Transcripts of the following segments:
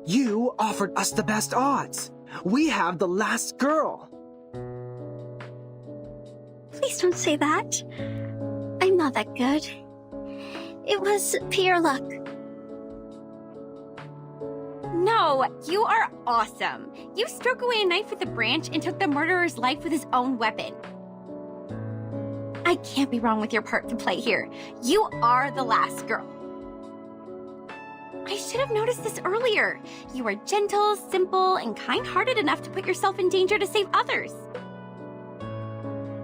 You offered us the best odds. We have the last girl. Please don't say that. I'm not that good. It was pure luck. No, you are awesome. You struck away a knife with a branch and took the murderer's life with his own weapon. I can't be wrong with your part to play here. You are the last girl. I should have noticed this earlier. You are gentle, simple, and kind-hearted enough to put yourself in danger to save others.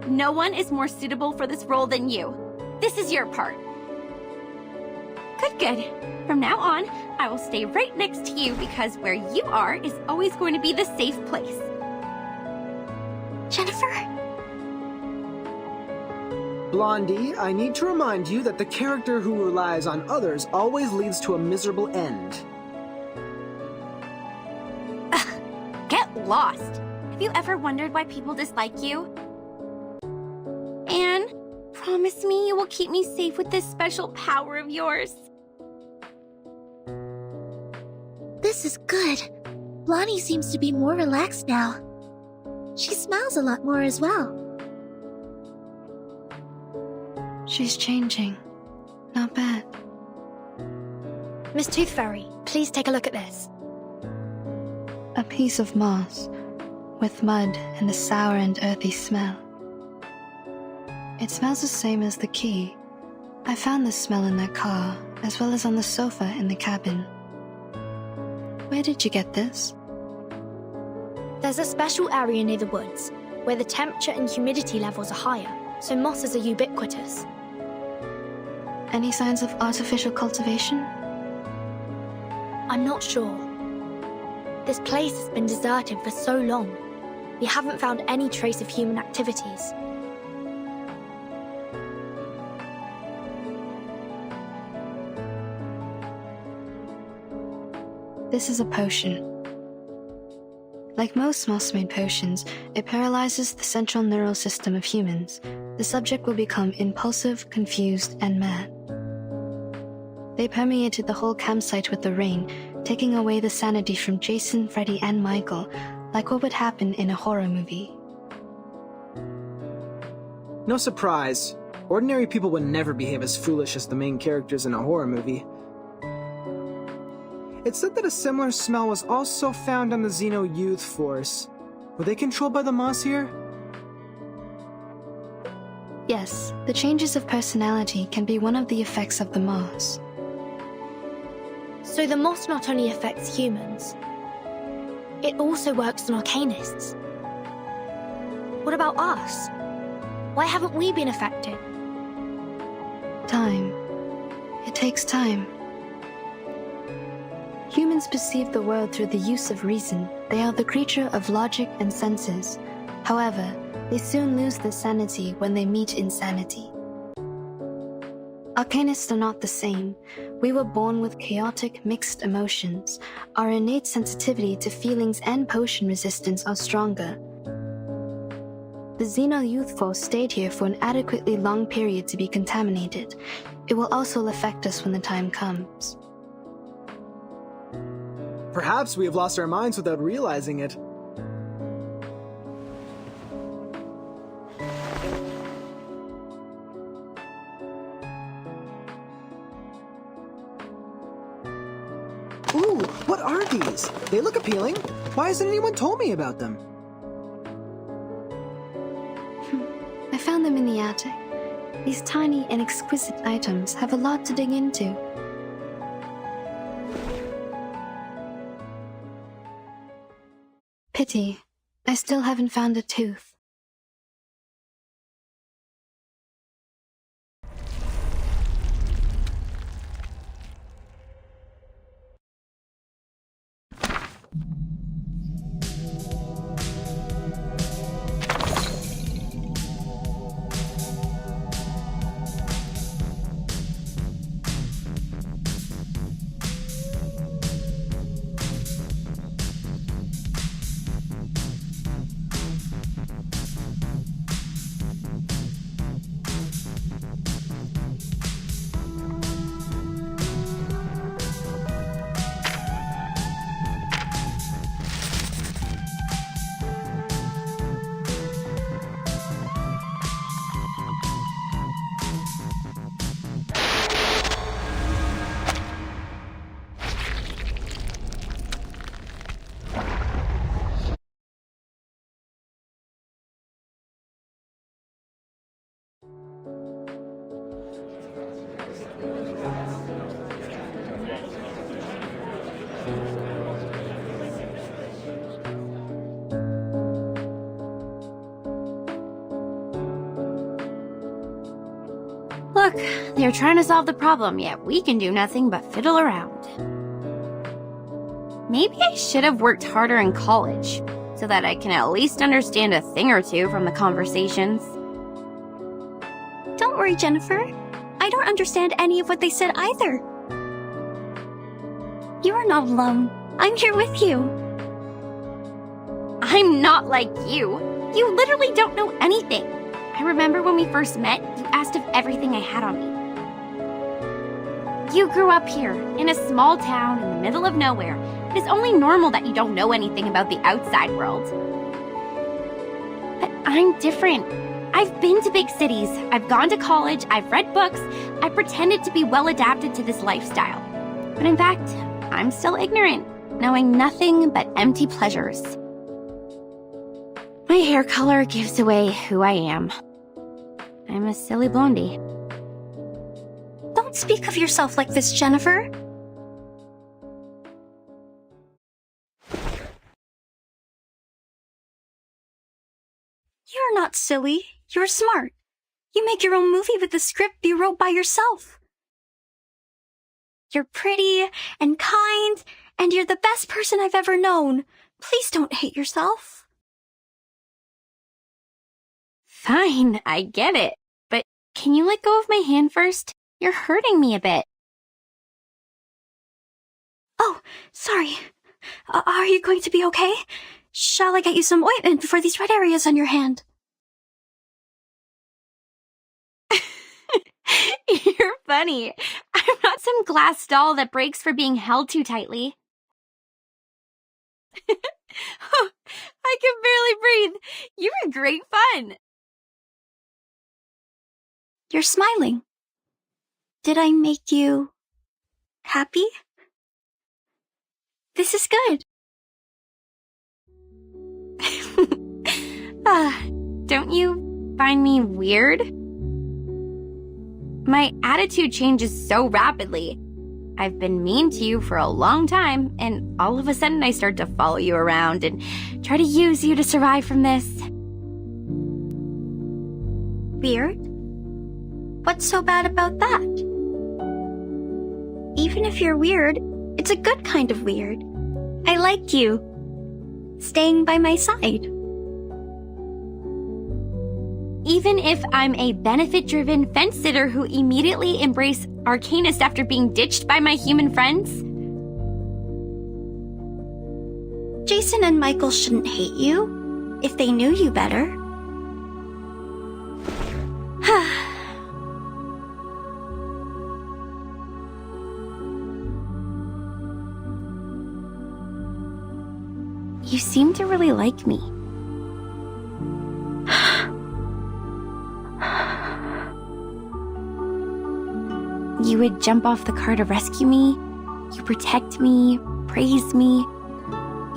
No one is more suitable for this role than you. This is your part. Good, good. From now on, I will stay right next to you because where you are is always going to be the safe place. Jennifer? Blondie, I need to remind you that the character who relies on others always leads to a miserable end. Get lost. Have you ever wondered why people dislike you? Anne, promise me you will keep me safe with this special power of yours. This is good. Blondie seems to be more relaxed now. She smiles a lot more as well. She's changing. Not bad. Miss Tooth Fairy, please take a look at this. A piece of moss, with mud and a sour and earthy smell. It smells the same as the key. I found this smell in that car, as well as on the sofa in the cabin. Where did you get this? There's a special area near the woods, where the temperature and humidity levels are higher, so mosses are ubiquitous. Any signs of artificial cultivation? I'm not sure. This place has been deserted for so long. We haven't found any trace of human activities. This is a potion. Like most moss-made potions, it paralyzes the central neural system of humans. The subject will become impulsive, confused, and mad. They permeated the whole campsite with the rain, taking away the sanity from Jason, Freddy, and Michael, like what would happen in a horror movie. No surprise. Ordinary people would never behave as foolish as the main characters in a horror movie. It's said that a similar smell was also found on the Xeno Youth Force. Were they controlled by the moss here? Yes, the changes of personality can be one of the effects of the moss. So the moss not only affects humans, it also works on arcanists. What about us? Why haven't we been affected? Time. It takes time. Humans perceive the world through the use of reason. They are the creature of logic and senses. However, they soon lose their sanity when they meet insanity. Arcanists are not the same. We were born with chaotic, mixed emotions. Our innate sensitivity to feelings and potion resistance are stronger. The Xeno Youth Force stayed here for an adequately long period to be contaminated. It will also affect us when the time comes. Perhaps we have lost our minds without realizing it. Ooh, what are these? They look appealing. Why hasn't anyone told me about them? I found them in the attic. These tiny and exquisite items have a lot to dig into. Pity, I still haven't found a tooth. Look, they're trying to solve the problem, yet we can do nothing but fiddle around. Maybe I should have worked harder in college, so that I can at least understand a thing or two from the conversations. Don't worry, Jennifer. I don't understand any of what they said either. You are not alone. I'm here with you. I'm not like you. You literally don't know anything. I remember when we first met, you asked if everything I had on me. You grew up here, in a small town in the middle of nowhere. It is only normal that you don't know anything about the outside world. But I'm different. I've been to big cities, I've gone to college, I've read books, I pretended to be well adapted to this lifestyle. But in fact, I'm still ignorant, knowing nothing but empty pleasures. My hair color gives away who I am. I'm a silly blondie. Don't speak of yourself like this, Jennifer. You're not silly. You're smart. You make your own movie with the script you wrote by yourself. You're pretty and kind, and you're the best person I've ever known. Please don't hate yourself. Fine, I get it. But can you let go of my hand first? You're hurting me a bit. Oh, sorry. Are you going to be okay? Shall I get you some ointment for these red areas on your hand? You're funny. I'm not some glass doll that breaks for being held too tightly. I can barely breathe. You were great fun. You're smiling. Did I make you happy? This is good. Don't you find me weird? My attitude changes so rapidly. I've been mean to you for a long time, and all of a sudden I start to follow you around and try to use you to survive from this. Weird? What's so bad about that? Even if you're weird, it's a good kind of weird. I like you. Staying by my side. Even if I'm a benefit-driven fence-sitter who immediately embrace arcanist after being ditched by my human friends? Jason and Michael shouldn't hate you if they knew you better. You seem to really like me. You would jump off the car to rescue me. You protect me, praise me.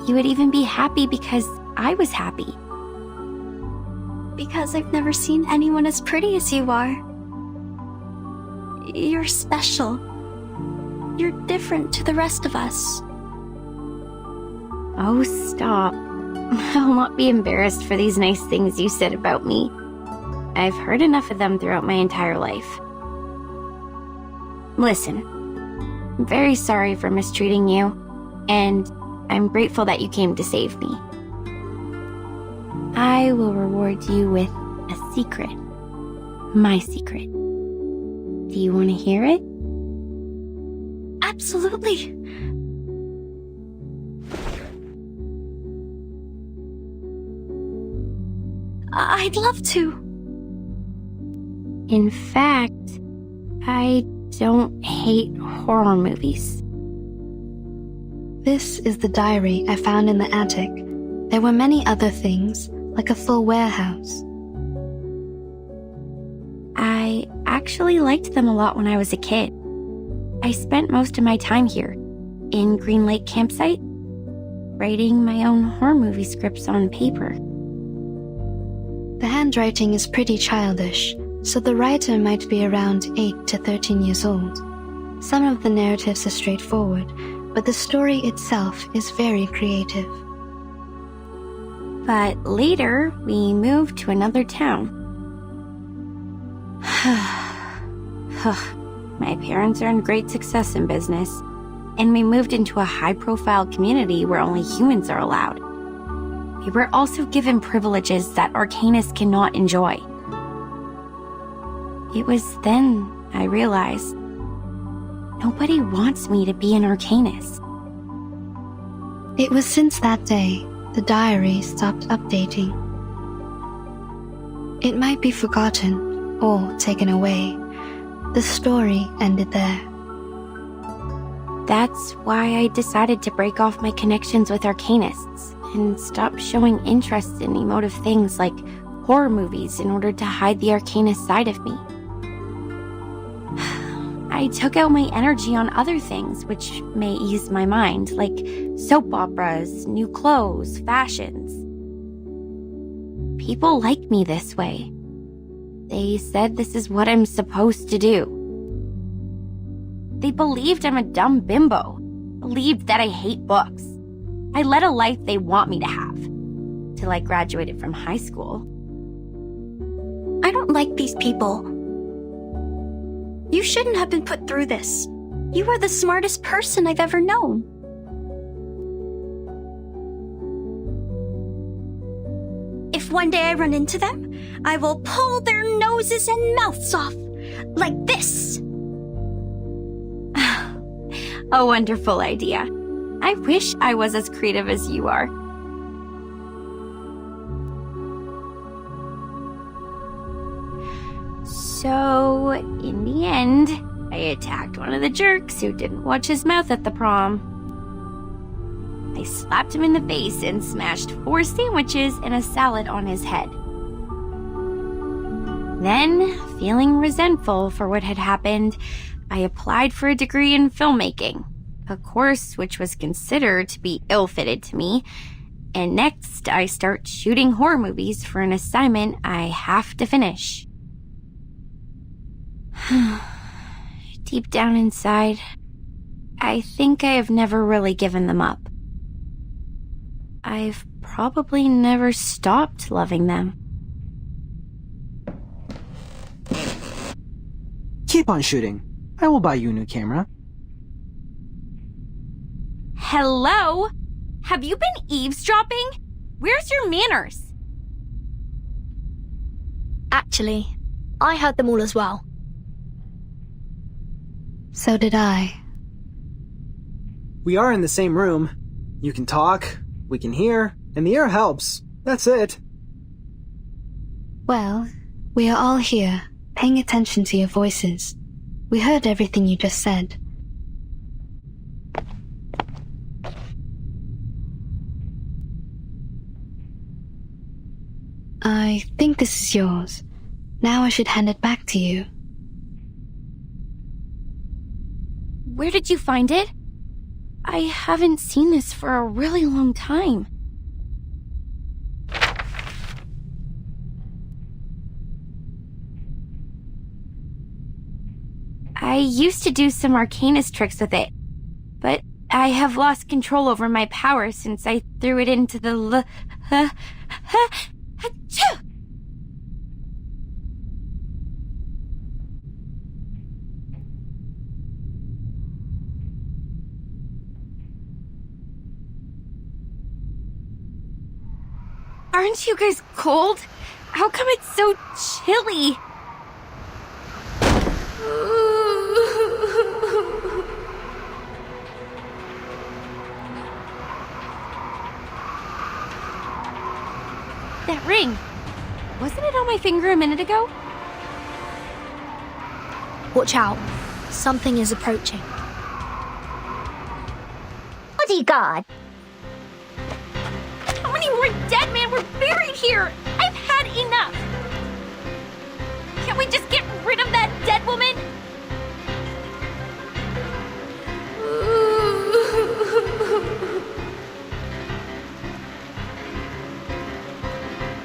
You would even be happy because I was happy. Because I've never seen anyone as pretty as you are. You're special. You're different to the rest of us. Oh, stop. I'll not be embarrassed for these nice things you said about me. I've heard enough of them throughout my entire life. Listen, I'm very sorry for mistreating you, and I'm grateful that you came to save me. I will reward you with a secret. My secret. Do you want to hear it? Absolutely. I'd love to. In fact, I don't hate horror movies. This is the diary I found in the attic. There were many other things, like a full warehouse. I actually liked them a lot when I was a kid. I spent most of my time here, in Green Lake Campsite, writing my own horror movie scripts on paper. The handwriting is pretty childish, so the writer might be around 8 to 13 years old. Some of the narratives are straightforward, but the story itself is very creative. But later, we moved to another town. My parents earned great success in business, and we moved into a high-profile community where only humans are allowed. We were also given privileges that arcanists cannot enjoy. It was then I realized nobody wants me to be an arcanist. It was since that day the diary stopped updating. It might be forgotten or taken away. The story ended there. That's why I decided to break off my connections with arcanists and stop showing interest in emotive things like horror movies in order to hide the arcanist side of me. I took out my energy on other things which may ease my mind, like soap operas, new clothes, fashions. People like me this way. They said this is what I'm supposed to do. They believed I'm a dumb bimbo, believed that I hate books. I led a life they want me to have, till I graduated from high school. I don't like these people. You shouldn't have been put through this. You are the smartest person I've ever known. If one day I run into them, I will pull their noses and mouths off, like this. A wonderful idea. I wish I was as creative as you are. So, in the end, I attacked one of the jerks who didn't watch his mouth at the prom. I slapped him in the face and smashed 4 sandwiches and a salad on his head. Then, feeling resentful for what had happened, I applied for a degree in filmmaking, a course which was considered to be ill-fitted to me, and next I start shooting horror movies for an assignment I have to finish. Deep down inside, I think I have never really given them up. I've probably never stopped loving them. Keep on shooting. I will buy you a new camera. Hello? Have you been eavesdropping? Where's your manners? Actually, I heard them all as well. So did I. We are in the same room. You can talk, we can hear, and the air helps. That's it. Well, we are all here, paying attention to your voices. We heard everything you just said. I think this is yours. Now I should hand it back to you. Where did you find it? I haven't seen this for a really long time. I used to do some arcanist tricks with it, but I have lost control over my power since I threw it into the achoo! Aren't you guys cold? How come it's so chilly? That ring. Wasn't it on my finger a minute ago? Watch out. Something is approaching. Bodyguard! How many more dead men were buried here? I've had enough. Can't we just get rid of that dead woman?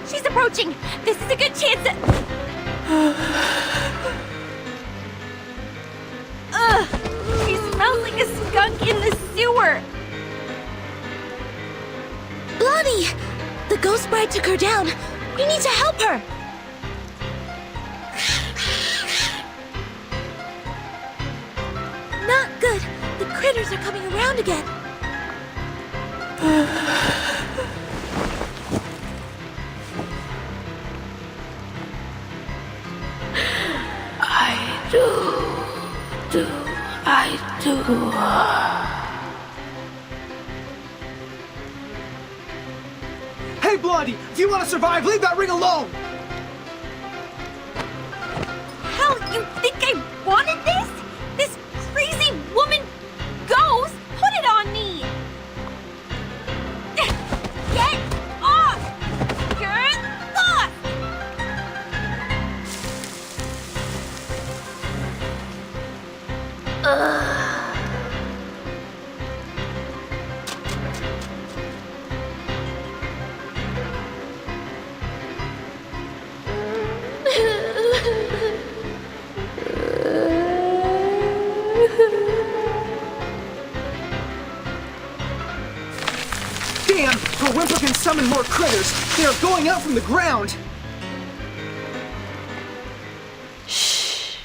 She's approaching. This is a good chance to... Ugh, she smells like a skunk in the sewer. Lonnie! The ghost bride took her down. We need to help her. critters are coming around again. I do. Hey, Blondie! If you want to survive, leave that ring alone! Hell, you think I wanted this? This crazy woman ghost put it on me! Get off! You're lost! Damn! Her whimper can summon more critters! They are going out from the ground! Shh.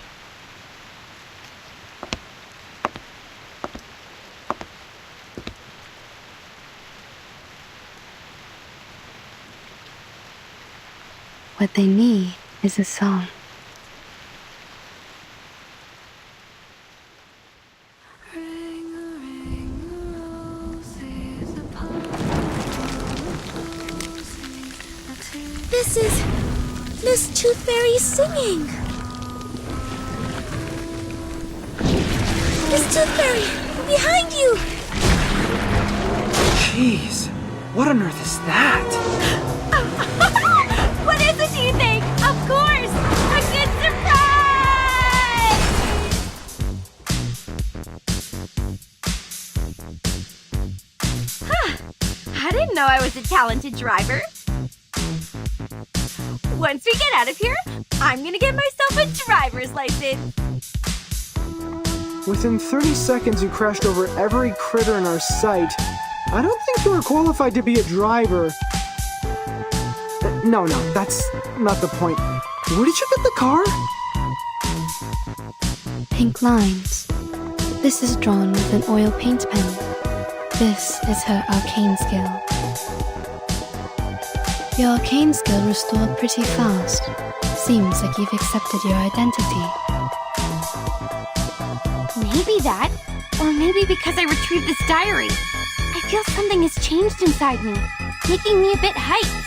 What they need is a song. This is Miss Tooth Fairy singing. Miss Tooth Fairy, behind you! Jeez, what on earth is that? What is it, do you think? Of course! A good surprise! I didn't know I was a talented driver. Once we get out of here, I'm gonna get myself a driver's license. Within 30 seconds, you crashed over every critter in our sight. I don't think you are qualified to be a driver. No, that's not the point. Where did you get the car? Pink lines. This is drawn with an oil paint pen. This is her arcane skill. Your arcane skill restored pretty fast. Seems like you've accepted your identity. Maybe that, or maybe because I retrieved this diary. I feel something has changed inside me, making me a bit hyped.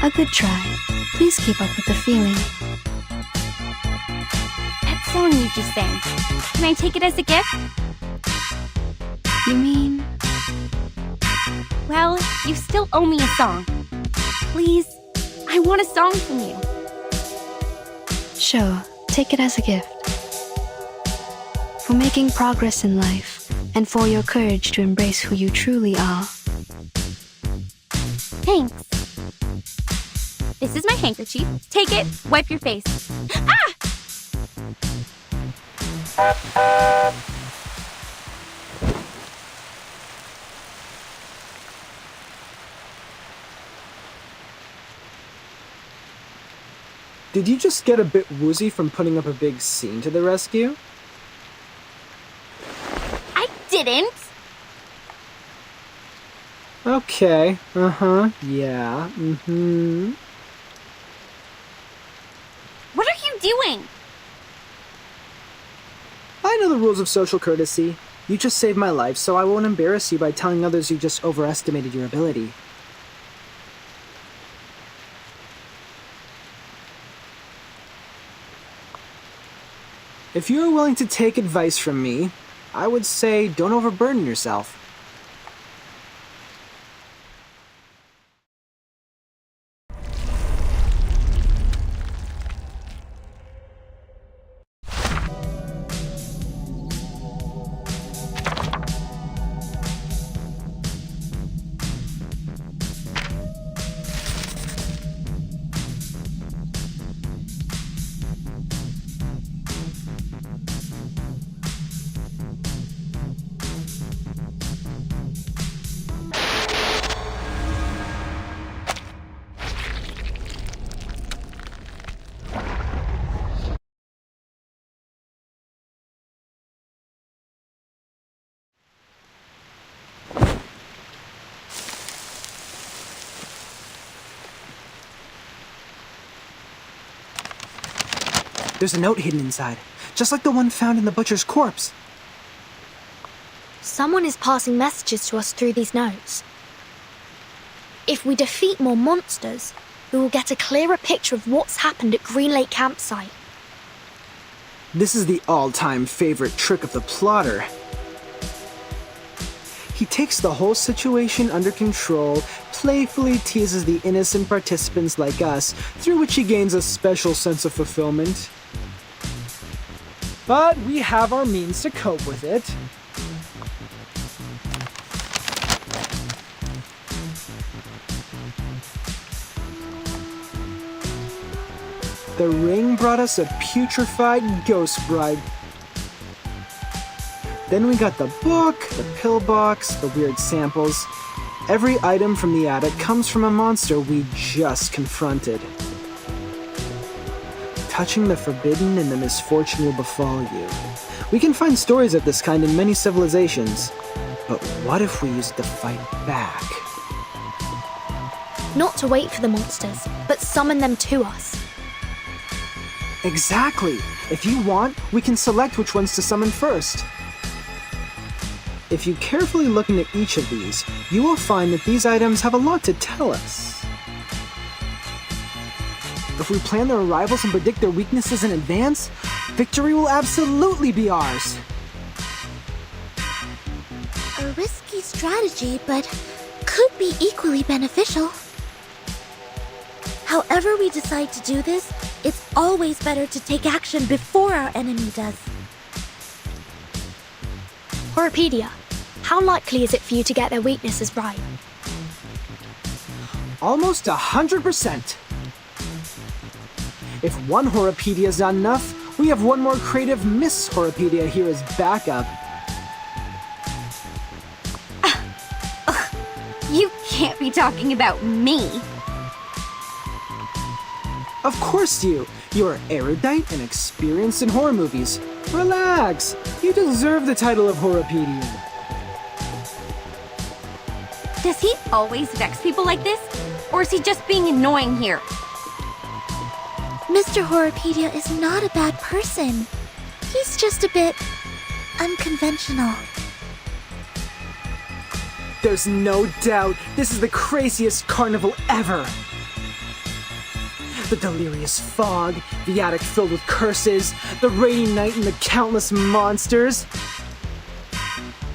A good try. Please keep up with the feeling. That song you just sang, can I take it as a gift? You mean? Well, you still owe me a song. Please, I want a song from you. Sure, take it as a gift. For making progress in life, and for your courage to embrace who you truly are. Thanks. This is my handkerchief. Take it, wipe your face. Ah! Did you just get a bit woozy from putting up a big scene to the rescue? I didn't. Okay, yeah, What are you doing? I know the rules of social courtesy. You just saved my life, so I won't embarrass you by telling others you just overestimated your ability. If you are willing to take advice from me, I would say don't overburden yourself. There's a note hidden inside, just like the one found in the butcher's corpse. Someone is passing messages to us through these notes. If we defeat more monsters, we will get a clearer picture of what's happened at Green Lake Campsite. This is the all-time favorite trick of the plotter. He takes the whole situation under control, playfully teases the innocent participants like us, through which he gains a special sense of fulfillment. But we have our means to cope with it. The ring brought us a putrefied ghost bride. Then we got the book, the pillbox, the weird samples. Every item from the attic comes from a monster we just confronted. Touching the forbidden and the misfortune will befall you. We can find stories of this kind in many civilizations. But what if we used to fight back? Not to wait for the monsters, but summon them to us. Exactly! If you want, we can select which ones to summon first. If you carefully look into each of these, you will find that these items have a lot to tell us. If we plan their arrivals and predict their weaknesses in advance, victory will absolutely be ours. A risky strategy, but could be equally beneficial. However we decide to do this, it's always better to take action before our enemy does. Horopedia, how likely is it for you to get their weaknesses right? Almost 100%. If one Horopedia is not enough, we have one more creative Miss Horopedia here as backup. You can't be talking about me. Of course you! You're erudite and experienced in horror movies. Relax! You deserve the title of Horopedia. Does he always vex people like this? Or is he just being annoying here? Mr. Horopedia is not a bad person. He's just a bit unconventional. There's no doubt this is the craziest carnival ever! The delirious fog, the attic filled with curses, the rainy night and the countless monsters.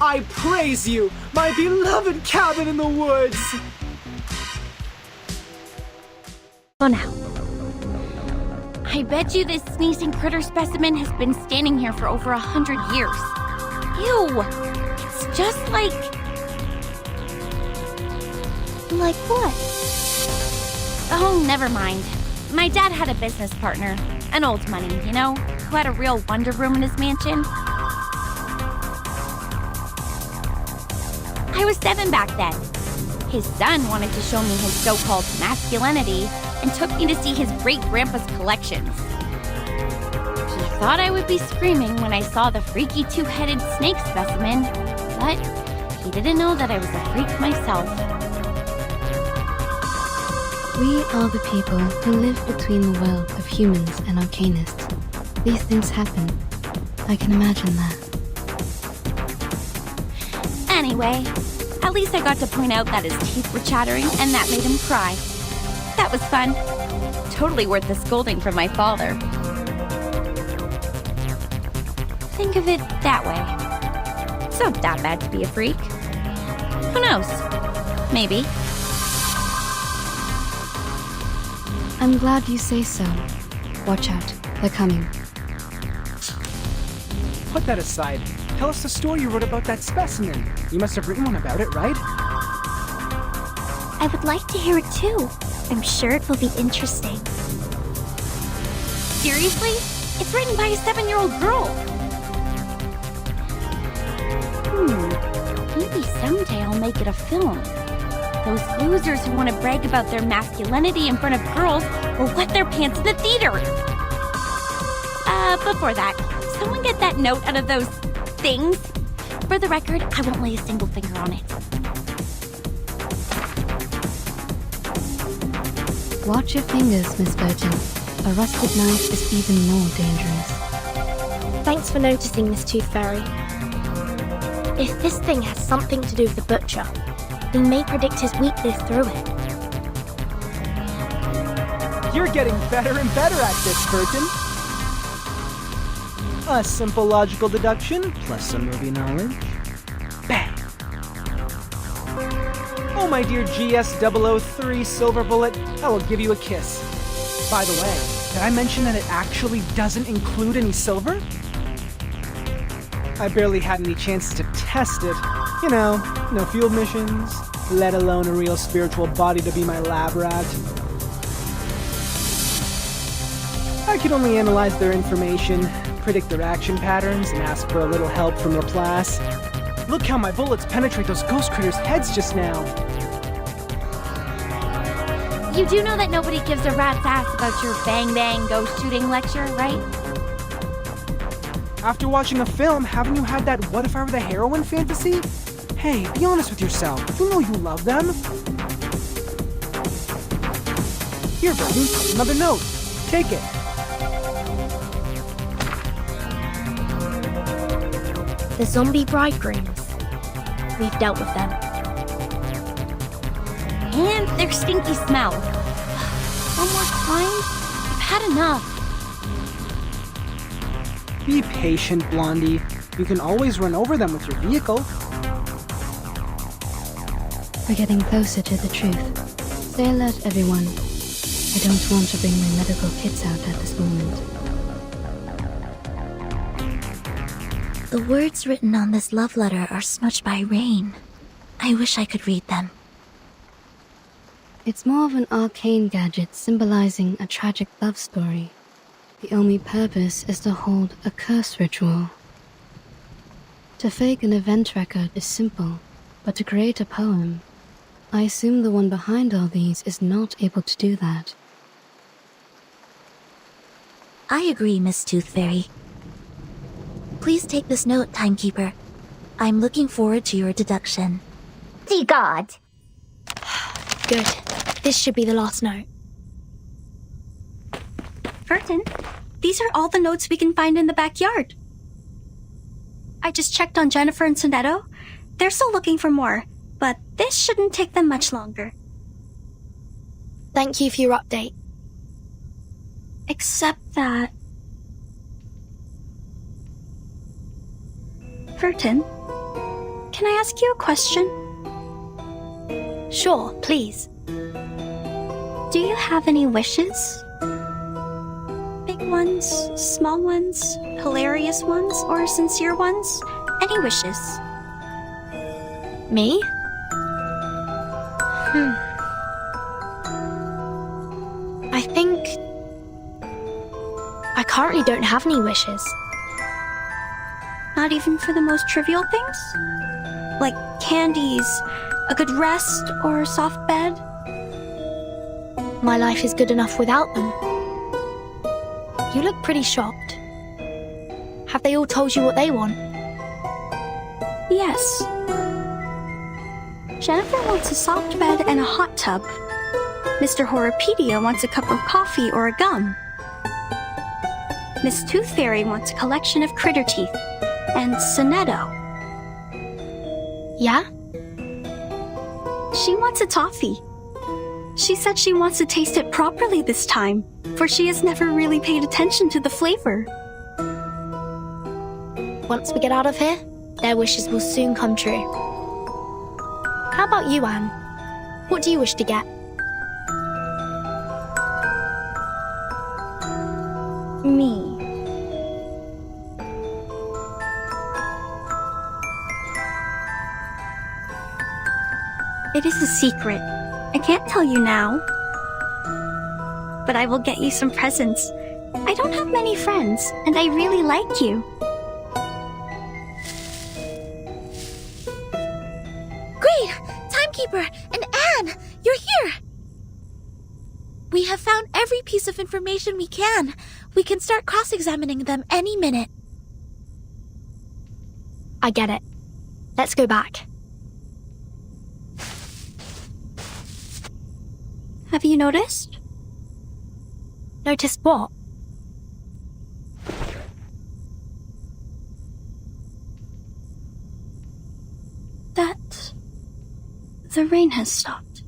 I praise you, my beloved cabin in the woods! For now. I bet you this sneezing critter specimen has been standing here for over 100 years. Ew! It's just like... Like what? Oh, never mind. My dad had a business partner, an old money, you know, who had a real wonder room in his mansion. I was 7 back then. His son wanted to show me his so-called masculinity and took me to see his great-grandpa's collections. He thought I would be screaming when I saw the freaky two-headed snake specimen, but he didn't know that I was a freak myself. We are the people who live between the world of humans and arcanists. These things happen. I can imagine that. Anyway, at least I got to point out that his teeth were chattering and that made him cry. That was fun. Totally worth the scolding from my father. Think of it that way. It's not that bad to be a freak. Who knows? Maybe. I'm glad you say so. Watch out, they're coming. Put that aside. Tell us the story you wrote about that specimen. You must have written one about it, right? I would like to hear it too. I'm sure it will be interesting. Seriously? It's written by a 7-year-old girl. Maybe someday I'll make it a film. Those losers who want to brag about their masculinity in front of girls will wet their pants in the theater. Before that, someone get that note out of those things. For the record, I won't lay a single finger on it. Watch your fingers, Miss Virgin. a rusted knife is even more dangerous. Thanks for noticing, Miss Tooth Fairy. If this thing has something to do with the butcher, we may predict his weakness through it. You're getting better and better at this, Burton. A simple logical deduction plus some movie knowledge. Bang! Oh, my dear GS003 Silver Bullet, I will give you a kiss. By the way, did I mention that it actually doesn't include any silver? I barely had any chances to test it. You know, no field missions, let alone a real spiritual body to be my lab rat. I could only analyze their information, predict their action patterns, and ask for a little help from their class. Look how my bullets penetrate those ghost critters' heads just now. You do know that nobody gives a rat's ass about your bang-bang ghost shooting lecture, right? After watching a film, haven't you had that what if I were the heroine fantasy? Hey, be honest with yourself. You know you love them. Here, Burton, another note. Take it. The zombie bridegrooms. We've dealt with them. And their stinky smell. One more time? I've had enough. Be patient, Blondie. You can always run over them with your vehicle. We're getting closer to the truth. Say alert, everyone. I don't want to bring my medical kits out at this moment. The words written on this love letter are smudged by rain. I wish I could read them. It's more of an arcane gadget symbolizing a tragic love story. The only purpose is to hold a curse ritual. To fake an event record is simple, but to create a poem, I assume the one behind all these is not able to do that. I agree, Miss Tooth Fairy. Please take this note, Timekeeper. I'm looking forward to your deduction. Dear God. Good. This should be the last note. Burton, these are all the notes we can find in the backyard. I just checked on Jennifer and Sonetto. They're still looking for more, but this shouldn't take them much longer. Thank you for your update. Except that... Burton, can I ask you a question? Sure, please. Do you have any wishes? Big ones, small ones, hilarious ones, or sincere ones? Any wishes? Me? I think... I currently don't have any wishes. Not even for the most trivial things? Like candies, a good rest, or a soft bed? My life is good enough without them. You look pretty shocked. Have they all told you what they want? Yes. Jennifer wants a soft bed and a hot tub. Mr. Horripedia wants a cup of coffee or a gum. Miss Tooth Fairy wants a collection of critter teeth. And Sonetto. Yeah? She wants a toffee. She said she wants to taste it properly this time, for she has never really paid attention to the flavor. Once we get out of here, their wishes will soon come true. How about you, Anne? What do you wish to get? Me. It is a secret. I can't tell you now. But I will get you some presents. I don't have many friends, and I really like you. Great! Timekeeper and Anne, you're here! We have found every piece of information we can. We can start cross-examining them any minute. I get it. Let's go back. Have you noticed? Noticed what? That the rain has stopped.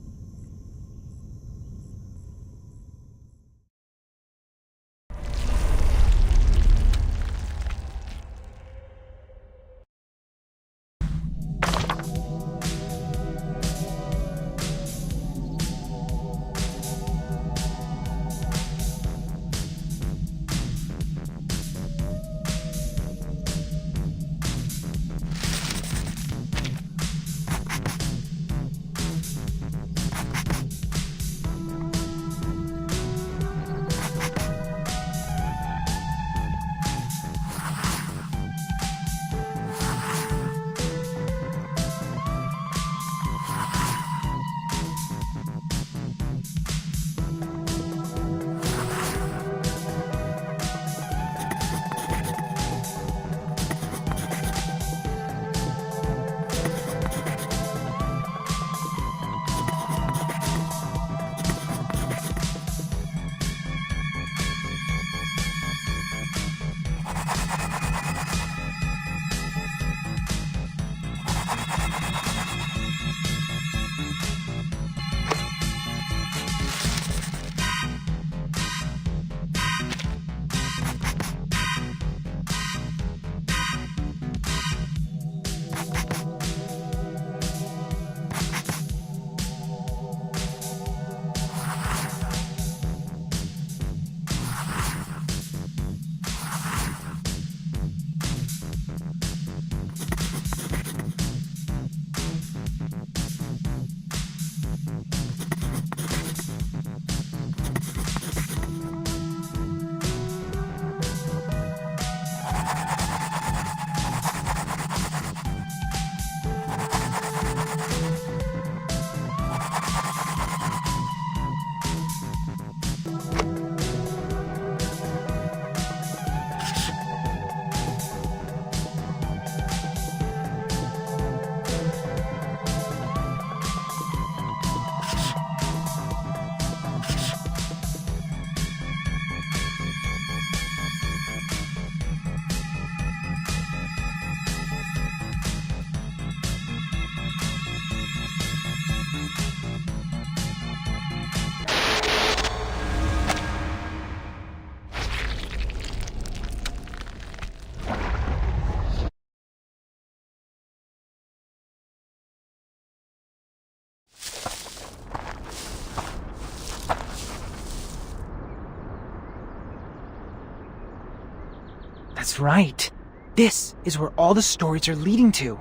That's right. This is where all the stories are leading to.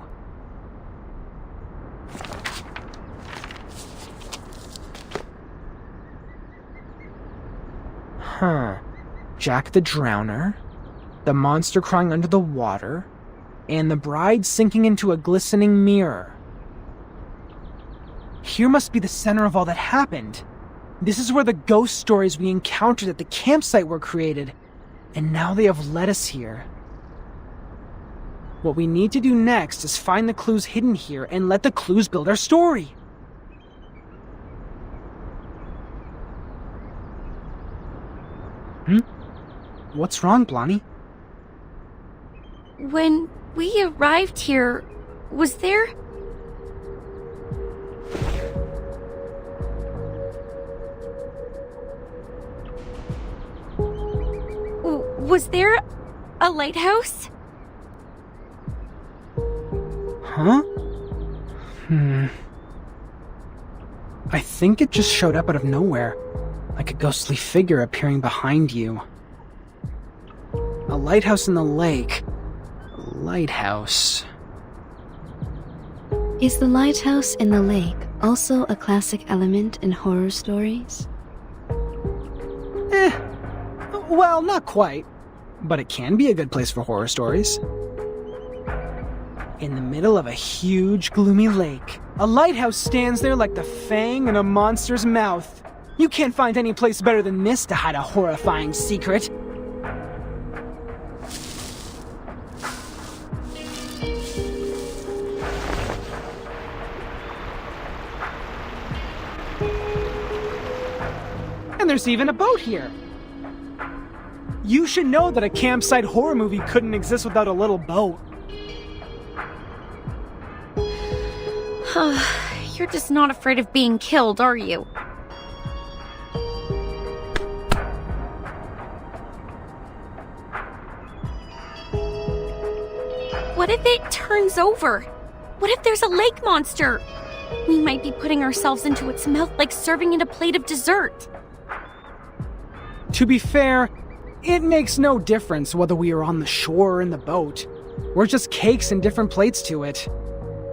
Huh. Jack the Drowner, the monster crying under the water, and the bride sinking into a glistening mirror. Here must be the center of all that happened. This is where the ghost stories we encountered at the campsite were created, and now they have led us here. What we need to do next is find the clues hidden here and let the clues build our story. What's wrong, Blondie? When we arrived here, was there... Was there a lighthouse? Huh? I think it just showed up out of nowhere, like a ghostly figure appearing behind you. A lighthouse in the lake. A lighthouse. Is the lighthouse in the lake also a classic element in horror stories? Well, not quite. But it can be a good place for horror stories. In the middle of a huge, gloomy lake, a lighthouse stands there like the fang in a monster's mouth. You can't find any place better than this to hide a horrifying secret. And there's even a boat here. You should know that a campsite horror movie couldn't exist without a little boat. You're just not afraid of being killed, are you? What if it turns over? What if there's a lake monster? We might be putting ourselves into its mouth like serving it a plate of dessert. To be fair, it makes no difference whether we are on the shore or in the boat. We're just cakes and different plates to it.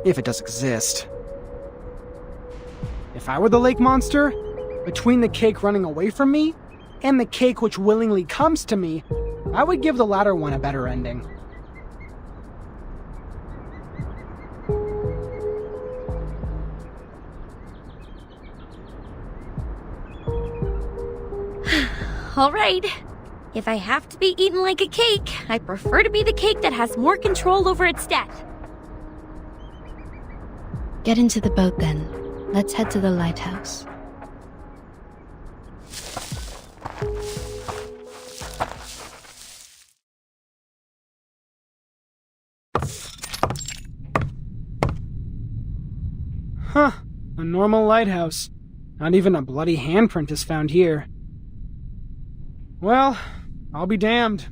If it does exist. If I were the lake monster, between the cake running away from me and the cake which willingly comes to me, I would give the latter one a better ending. All right. If I have to be eaten like a cake, I prefer to be the cake that has more control over its death. Get into the boat then. Let's head to the lighthouse. Huh, a normal lighthouse. Not even a bloody handprint is found here. Well, I'll be damned.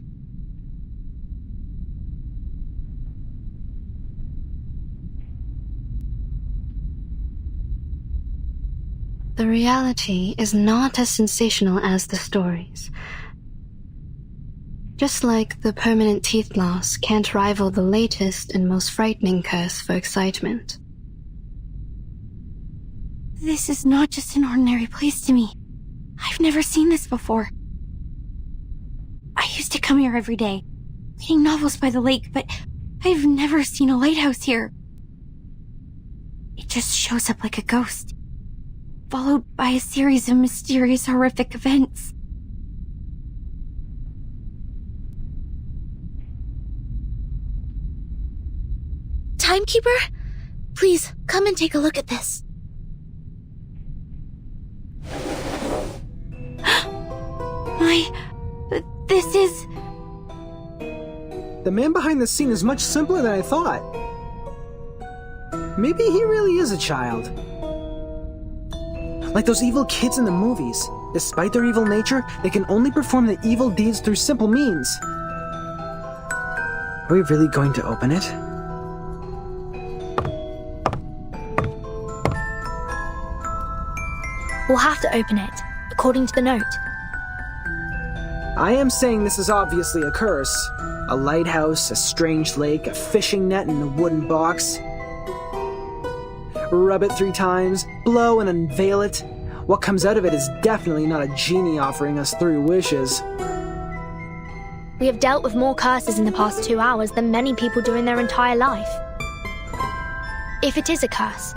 The reality is not as sensational as the stories. Just like the permanent teeth loss can't rival the latest and most frightening curse for excitement. This is not just an ordinary place to me. I've never seen this before. I used to come here every day, reading novels by the lake, but I've never seen a lighthouse here. It just shows up like a ghost, followed by a series of mysterious, horrific events. Timekeeper, please come and take a look at this. This is... The man behind the scene is much simpler than I thought. Maybe he really is a child. Like those evil kids in the movies. Despite their evil nature, they can only perform the evil deeds through simple means. Are we really going to open it? We'll have to open it, according to the note. I am saying this is obviously a curse. A lighthouse, a strange lake, a fishing net, and a wooden box. Rub it 3 times, blow and unveil it. What comes out of it is definitely not a genie offering us 3 wishes. We have dealt with more curses in the past 2 hours than many people do in their entire life. If it is a curse,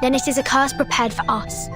then it is a curse prepared for us.